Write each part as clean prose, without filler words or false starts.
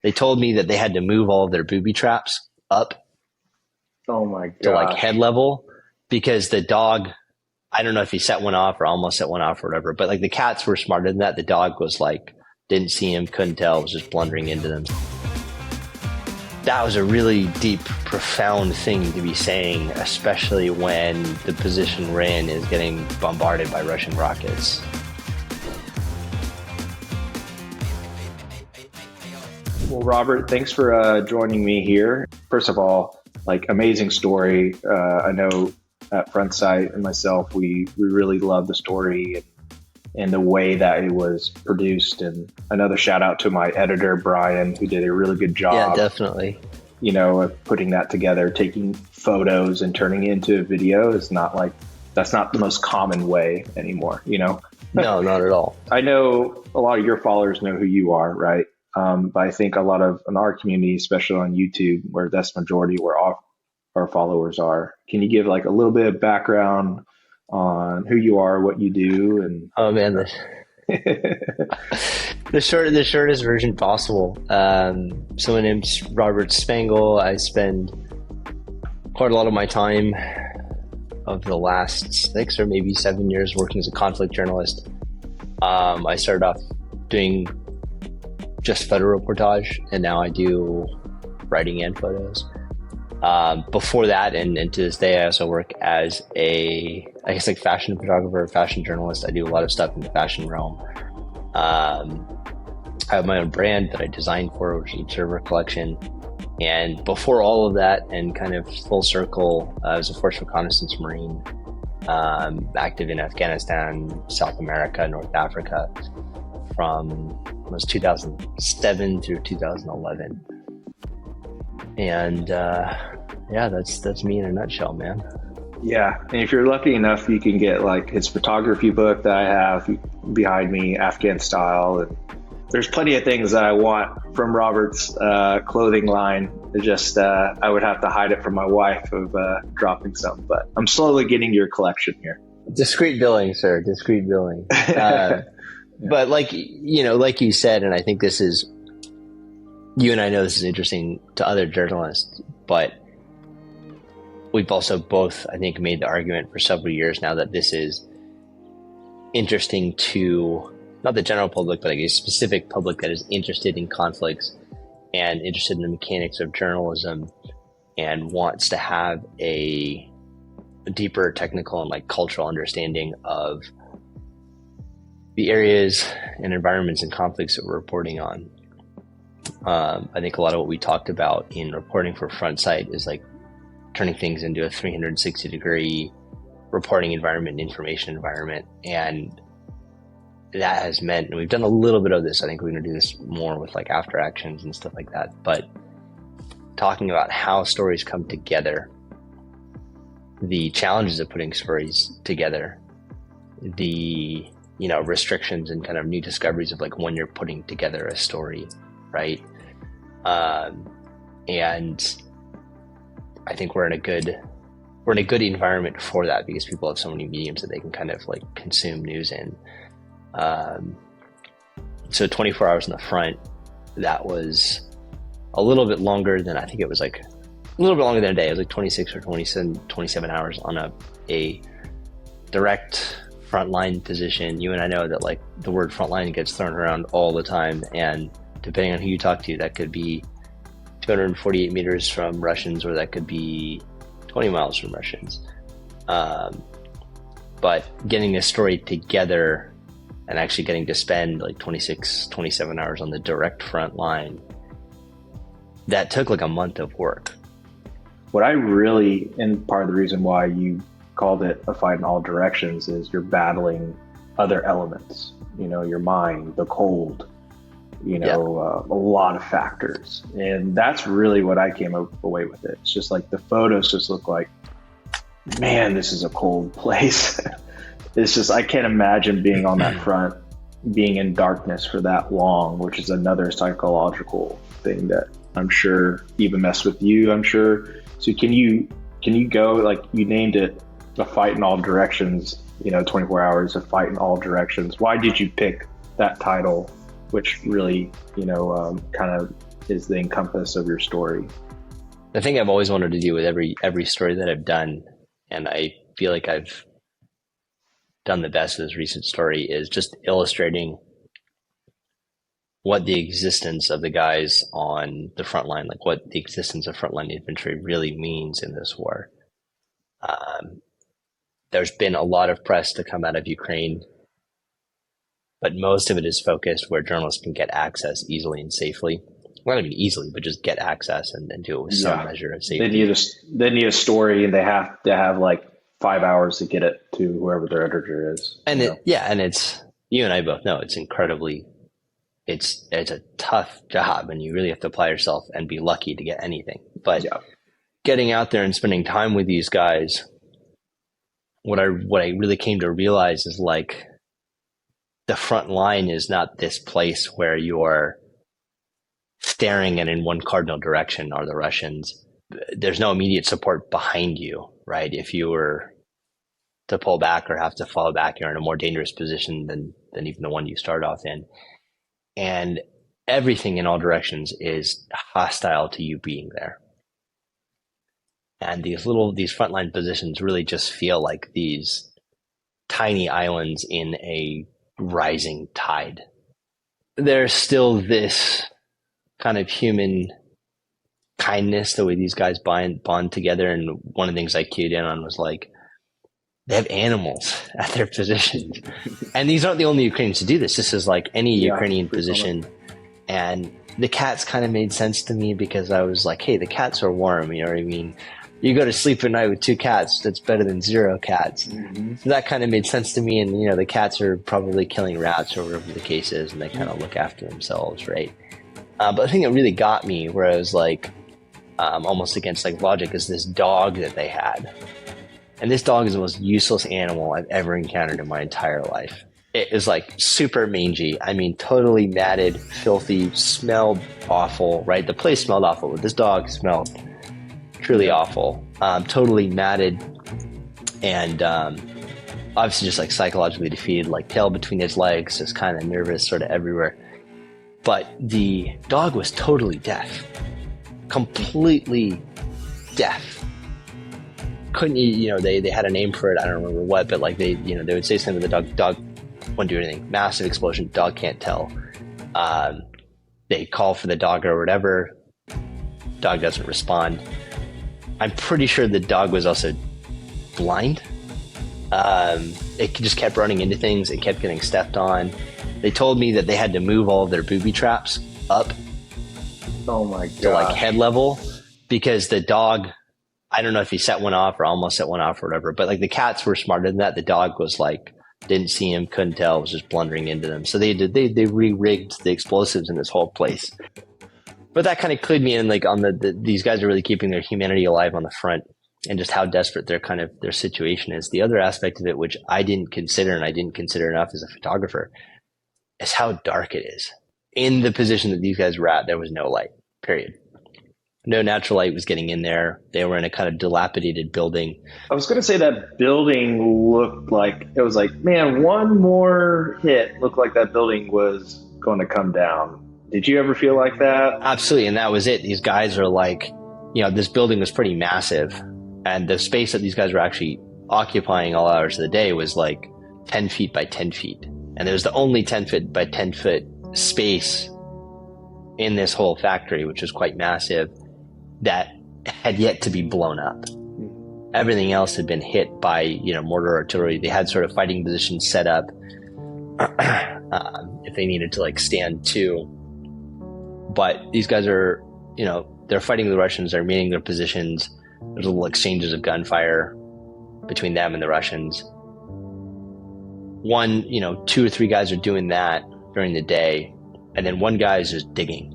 They told me that they had to move all of their booby traps up Oh my to like gosh. head level because the dog, I don't know if he set one off or almost set one off or whatever, but like the cats were smarter than that. The dog was like, didn't see him, couldn't tell, was just blundering into them. That was a really deep, profound thing to be saying, especially when the position we're in is getting bombarded by Russian rockets. Well, Robert, thanks for joining me here. First of all, like amazing story. I know at Front Sight and myself, we really love the story and the way that it was produced. And another shout out to my editor, Brian, who did a really good job. Yeah, definitely. You know, of putting that together, taking photos and turning it into a video is not like, that's not the most common way anymore, you know? No, not at all. I know a lot of your followers know who you are, right? But I think a lot of in our community, especially on YouTube, where that's majority where our followers are. Can you give like a little bit of background on who you are, what you do, and oh man, the shortest version possible. So my name's Robert Spangle. I spend quite a lot of my time of the last 6 or maybe 7 years working as a conflict journalist. I started off doing just photo reportage, and now I do writing and photos. Before that, and to this day, I also work as I guess like fashion photographer, fashion journalist. I do a lot of stuff in the fashion realm. I have my own brand that I designed for, which is Observer Collection. And before all of that, and kind of full circle, I was a Force Reconnaissance Marine, active in Afghanistan, South America, North Africa, from was 2007 through 2011. And yeah, that's me in a nutshell, man. Yeah, and if you're lucky enough, you can get like his photography book that I have behind me, Afghan Style. And there's plenty of things that I want from Robert's clothing line. It just I would have to hide it from my wife of dropping some, but I'm slowly getting your collection here. Discreet billing, sir. Discreet billing. But like you said, and I think this is, you and I know this is interesting to other journalists, but we've also both, I think, made the argument for several years now that this is interesting to not the general public, but like a specific public that is interested in conflicts and interested in the mechanics of journalism and wants to have a deeper technical and like cultural understanding of the areas and environments and conflicts that we're reporting on. I think a lot of what we talked about in reporting for Front Sight is like turning things into a 360-degree reporting environment, information environment. And that has meant, and we've done a little bit of this, I think we're going to do this more with like after actions and stuff like that, but talking about how stories come together, the challenges of putting stories together, the restrictions and kind of new discoveries of like when you're putting together a story, right? And I think we're in a good environment for that because people have so many mediums that they can kind of like consume news in. So 24 hours in the front, that was a little bit longer than, I think it was like a little bit longer than a day. It was like 26 or 27 hours on a direct frontline position. You and I know that like the word frontline gets thrown around all the time, and depending on who you talk to, that could be 248 meters from Russians, or that could be 20 miles from Russians. But getting a story together and actually getting to spend like 26, 27 hours on the direct front line, that took like a month of work. What I really, and part of the reason why you called it a fight in all directions, is you're battling other elements, your mind, the cold, a lot of factors. And that's really what I came away with it. It's just like the photos just look like, man, this is a cold place. It's just, I can't imagine being on that front, being in darkness for that long, which is another psychological thing that I'm sure even messed with you, I'm sure. So can you go, like you named it a fight in all directions, 24 hours, a fight in all directions. Why did you pick that title, which really, kind of is the encompass of your story. The thing I've always wanted to do with every story that I've done, and I feel like I've done the best with this recent story, is just illustrating what the existence of the guys on the front line, like what the existence of frontline infantry really means in this war. There's been a lot of press to come out of Ukraine, but most of it is focused where journalists can get access easily and safely. Well, not even easily, but just get access and do it with some measure of safety. They need a story, and they have to have like 5 hours to get it to whoever their editor is. And and it's, you and I both know, it's incredibly, it's a tough job, and you really have to apply yourself and be lucky to get anything. But getting out there and spending time with these guys, what I really came to realize is like the front line is not this place where you're staring and in one cardinal direction are the Russians. There's no immediate support behind you, right? If you were to pull back or have to fall back, you're in a more dangerous position than even the one you start off in. And everything in all directions is hostile to you being there. And these frontline positions really just feel like these tiny islands in a rising tide. There's still this kind of human kindness, the way these guys bond together. And one of the things I cued in on was like, they have animals at their positions. And these aren't the only Ukrainians to do this. This is like any Ukrainian position. And the cats kind of made sense to me, because I was like, hey, the cats are warm. You know what I mean? You go to sleep at night with 2 cats, that's better than 0 cats. Mm-hmm. So that kind of made sense to me. And, you know, the cats are probably killing rats or whatever the case is, and they kind of look after themselves, right? But the thing that really got me, where I was like almost against like logic, is this dog that they had. And this dog is the most useless animal I've ever encountered in my entire life. It is like super mangy. I mean, totally matted, filthy, smelled awful, right? The place smelled awful, but this dog smelled truly awful. Totally matted, and obviously just like psychologically defeated, like tail between his legs, just kind of nervous sort of everywhere. But the dog was totally deaf, completely deaf. Couldn't they had a name for it, I don't remember what, but like they would say something to the dog wouldn't do anything. Massive explosion, dog can't tell. They call for the dog or whatever, dog doesn't respond. I'm pretty sure the dog was also blind. It just kept running into things, it kept getting stepped on. They told me that they had to move all of their booby traps up to like head level, because the dog, I don't know if he set one off or almost set one off or whatever, but like the cats were smarter than that. The dog was like, didn't see him, couldn't tell, was just blundering into them. So they re-rigged the explosives in this whole place. But that kind of clued me in, like, on these guys are really keeping their humanity alive on the front, and just how desperate their situation is. The other aspect of it, which I didn't consider, and I didn't consider enough as a photographer, is how dark it is. In the position that these guys were at, there was no light, period. No natural light was getting in there. They were in a kind of dilapidated building. I was going to say that building looked like, it was like, man, one more hit looked like that building was going to come down. Did you ever feel like that? Absolutely, and that was it. These guys are like, this building was pretty massive, and the space that these guys were actually occupying all hours of the day was like 10 feet by 10 feet. And there was the only 10 foot by 10 foot space in this whole factory, which was quite massive, that had yet to be blown up. Everything else had been hit by, mortar artillery. They had sort of fighting positions set up if they needed to like stand to. But these guys are, they're fighting the Russians, they're meeting their positions. There's little exchanges of gunfire between them and the Russians. 2 or 3 guys are doing that during the day. And then one guy is just digging.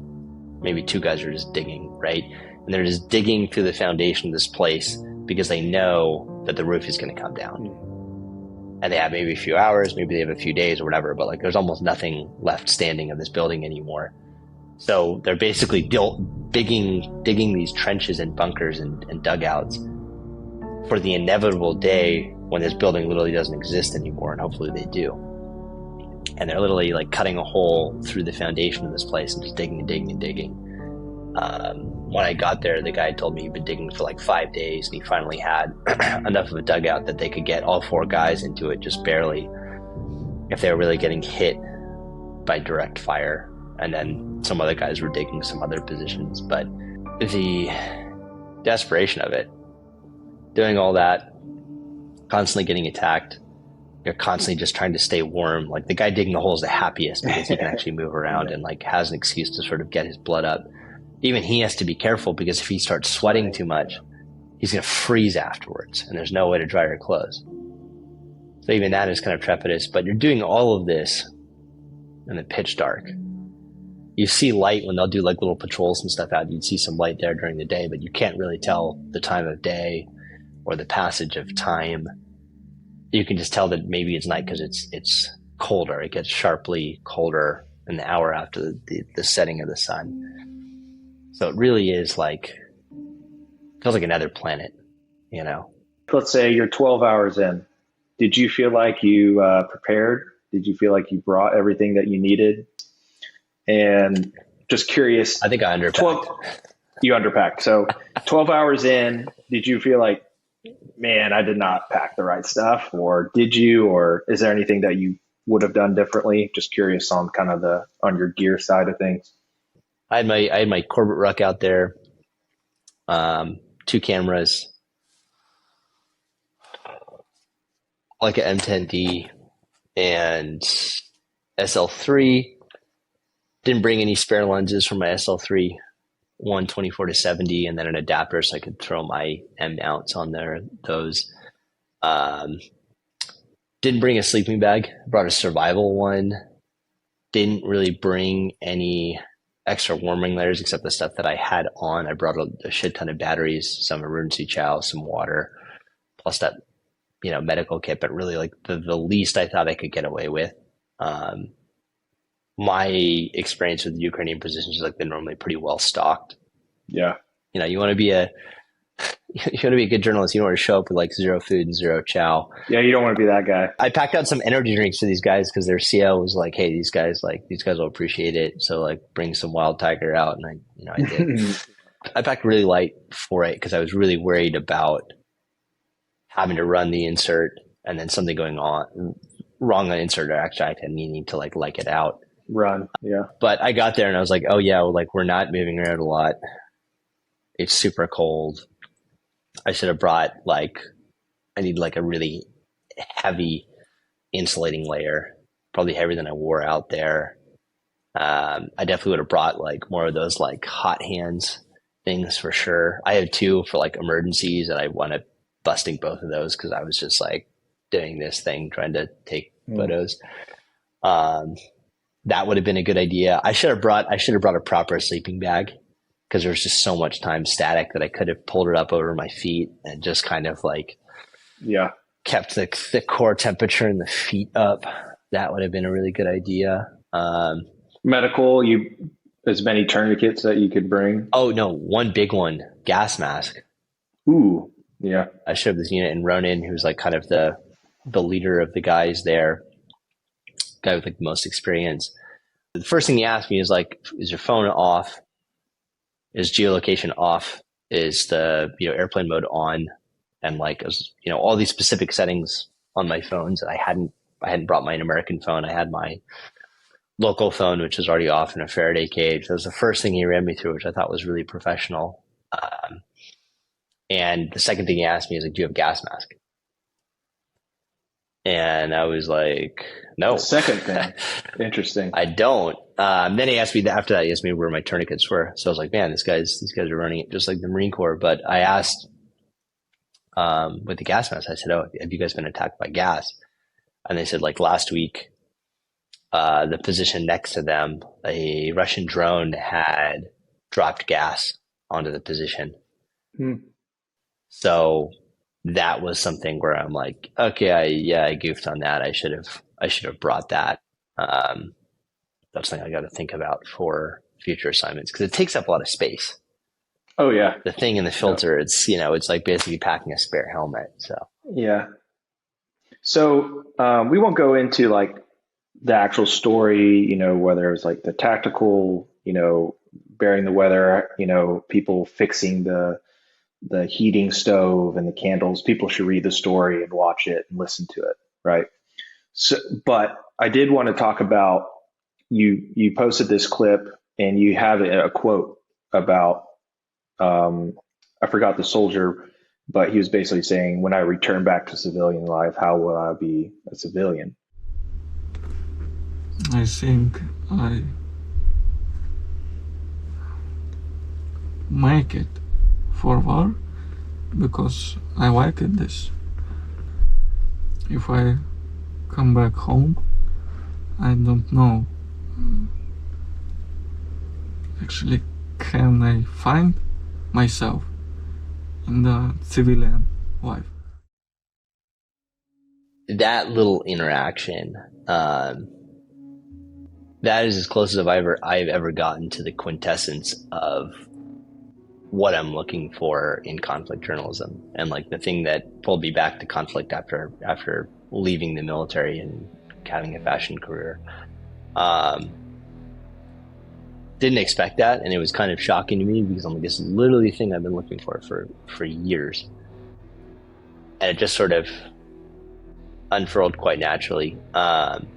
Maybe 2 guys are just digging, right? And they're just digging through the foundation of this place because they know that the roof is going to come down. And they have maybe a few hours, maybe they have a few days or whatever, but like there's almost nothing left standing of this building anymore. So they're basically digging these trenches and bunkers and dugouts for the inevitable day when this building literally doesn't exist anymore, and hopefully they do. And they're literally like cutting a hole through the foundation of this place and just digging and digging and digging. When I got there, the guy told me he'd been digging for like 5 days, and he finally had enough of a dugout that they could get all 4 guys into it just barely if they were really getting hit by direct fire. And then some other guys were digging some other positions. But the desperation of it, doing all that, constantly getting attacked, you're constantly just trying to stay warm. Like the guy digging the hole is the happiest because he can actually move around and like has an excuse to sort of get his blood up. Even he has to be careful because if he starts sweating too much, he's going to freeze afterwards, and there's no way to dry your clothes. So even that is kind of trepidous, but you're doing all of this in the pitch dark. You see light when they'll do like little patrols and stuff out. You'd see some light there during the day, but you can't really tell the time of day or the passage of time. You can just tell that maybe it's night because it's colder. It gets sharply colder an hour after the setting of the sun. So it really is like, feels like another planet, you know? Let's say you're 12 hours in. Did you feel like you prepared? Did you feel like you brought everything that you needed? And just curious. I think I underpacked. You underpacked. So 12 hours in, did you feel like, man, I did not pack the right stuff? Or did you? Or is there anything that you would have done differently? Just curious on kind of on your gear side of things. I had my Corbett ruck out there, 2 cameras, like an M10D and SL3. Didn't bring any spare lenses for my SL3, 124-70, and then an adapter so I could throw my M mounts on there. Those. Didn't bring a sleeping bag. Brought a survival one. Didn't really bring any extra warming layers except the stuff that I had on. I brought a shit ton of batteries, some emergency chow, some water, plus that, medical kit, but really like the least I thought I could get away with. My experience with the Ukrainian positions is like they're normally pretty well stocked. Yeah. You want to be a good journalist. You don't want to show up with like 0 food and 0 chow. Yeah, you don't want to be that guy. I packed out some energy drinks for these guys because their CO was like, "Hey, these guys will appreciate it. So like, bring some Wild Tiger out." And I did. I packed really light for it because I was really worried about having to run the insert and then something going on wrong on insert, or actually I needing to like it out. Run, yeah. But I got there and I was like, "Oh yeah, like we're not moving around a lot. It's super cold." I should have brought I need like a really heavy insulating layer, probably heavier than I wore out there. I definitely would have brought like more of those like hot hands things for sure. I have 2 for like emergencies, and I wound up busting both of those because I was just like doing this thing, trying to take photos. That would have been a good idea. I should have brought a proper sleeping bag, because there was just so much time static that I could have pulled it up over my feet and just kind of like, kept the core temperature and the feet up. That would have been a really good idea. Medical, as many tourniquets that you could bring. Oh no, one big one, gas mask. Ooh, yeah. I showed this unit, and Ronan, who's like kind of the leader of the guys there, guy with like the most experience. The first thing he asked me is like, "Is your phone off? Is geolocation off? Is the airplane mode on?" And like, all these specific settings on my phones. I hadn't brought my American phone. I had my local phone, which was already off in a Faraday cage. That was the first thing he ran me through, which I thought was really professional. And the second thing he asked me is like, "Do you have a gas mask?" And I was like, "No." The second thing. Interesting. I don't. Then he asked me after that. He asked me where my tourniquets were. So I was like, "Man, these guys are running it just like the Marine Corps." But I asked with the gas mask, I said, "Oh, have you guys been attacked by gas?" And they said, like last week, the position next to them, a Russian drone had dropped gas onto the position. So that was something where I'm like, okay, I goofed on that. I should have brought that. That's something I got to think about for future assignments, because it takes up a lot of space. Oh yeah. The thing in the filter, it's like basically packing a spare helmet. So yeah. So we won't go into like the actual story, whether it was like the tactical, bearing the weather, people fixing the heating stove and the candles. People should read the story and watch it and listen to it, right? So, but I did want to talk about, you posted this clip and you have a quote about, I forgot the soldier, but he was basically saying, when I return back to civilian life, how will I be a civilian? I think I make it forward because I like this. If I come back home, I don't know. Actually, can I find myself in the civilian life? That little interaction, that is as close as I've ever gotten to the quintessence of what I'm looking for in conflict journalism, and like the thing that pulled me back to conflict after leaving the military and having a fashion career. Didn't expect that, and it was kind of shocking to me because I'm like, this is literally the thing I've been looking for years, and it just sort of unfurled quite naturally. And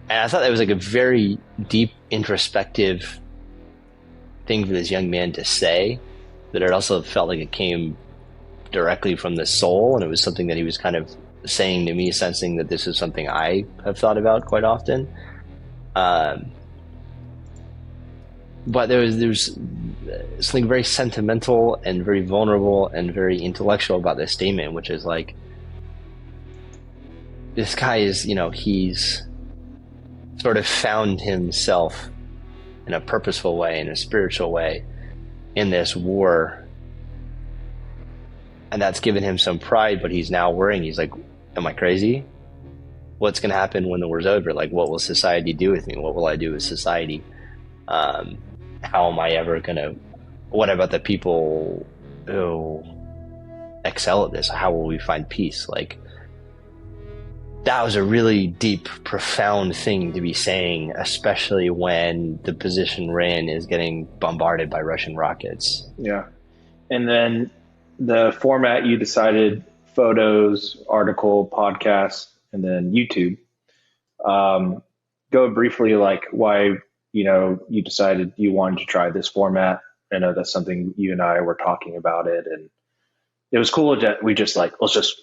I thought that was like a very deep, introspective thing for this young man to say, but it also felt like it came directly from the soul, and it was something that he was kind of saying to me, sensing that this is something I have thought about quite often. But there was something very sentimental and very vulnerable and very intellectual about this statement, which is like, this guy is, he's sort of found himself in a purposeful way, in a spiritual way, in this war. And that's given him some pride, but he's now worrying. He's like, am I crazy? What's going to happen when the war's over? Like, what will society do with me? What will I do with society? How am I ever going to, what about the people who excel at this? How will we find peace? Like, that was a really deep, profound thing to be saying, especially when the position we're in is getting bombarded by Russian rockets. Yeah. And then the format you decided, photos, article, podcast, and then YouTube. Go briefly, like why, you decided you wanted to try this format. I know that's something you and I were talking about it, and it was cool that we just like, let's just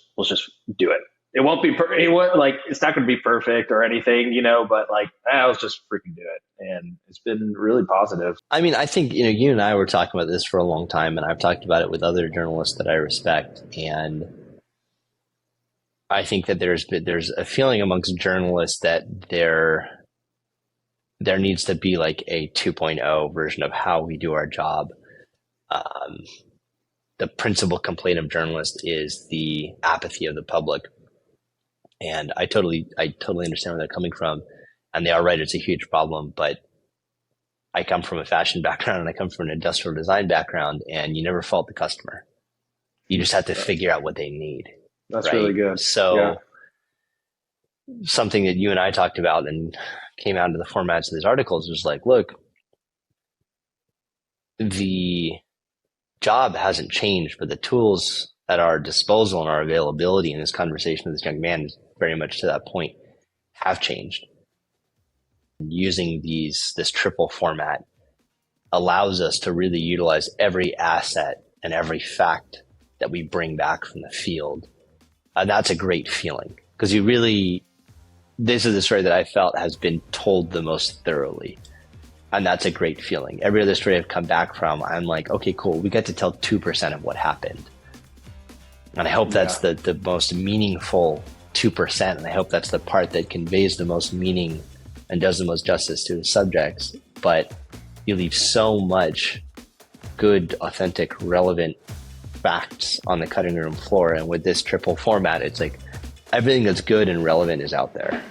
do it. It won't be, it's not going to be perfect or anything, but like, let's just freaking do it. And it's been really positive. I mean, I think, you and I were talking about this for a long time, and I've talked about it with other journalists that I respect. And I think that there's a feeling amongst journalists that there needs to be like a 2.0 version of how we do our job. The principal complaint of journalists is the apathy of the public. And I totally understand where they're coming from. And they are right, it's a huge problem. But I come from a fashion background and I come from an industrial design background, and you never fault the customer. You just have to figure out what they need. That's right? really good. So something that you and I talked about and came out of the formats of these articles was like, look, the job hasn't changed, but the tools at our disposal and our availability in this conversation with this young man is very much to that point have changed. Using this triple format allows us to really utilize every asset and every fact that we bring back from the field. And that's a great feeling, because this is the story that I felt has been told the most thoroughly. And that's a great feeling. Every other story I've come back from, I'm like, okay, cool. We get to tell 2% of what happened. And I hope that's the most meaningful 2%. And I hope that's the part that conveys the most meaning and does the most justice to the subjects. But you leave so much good, authentic, relevant facts on the cutting room floor. And with this triple format, it's like everything that's good and relevant is out there.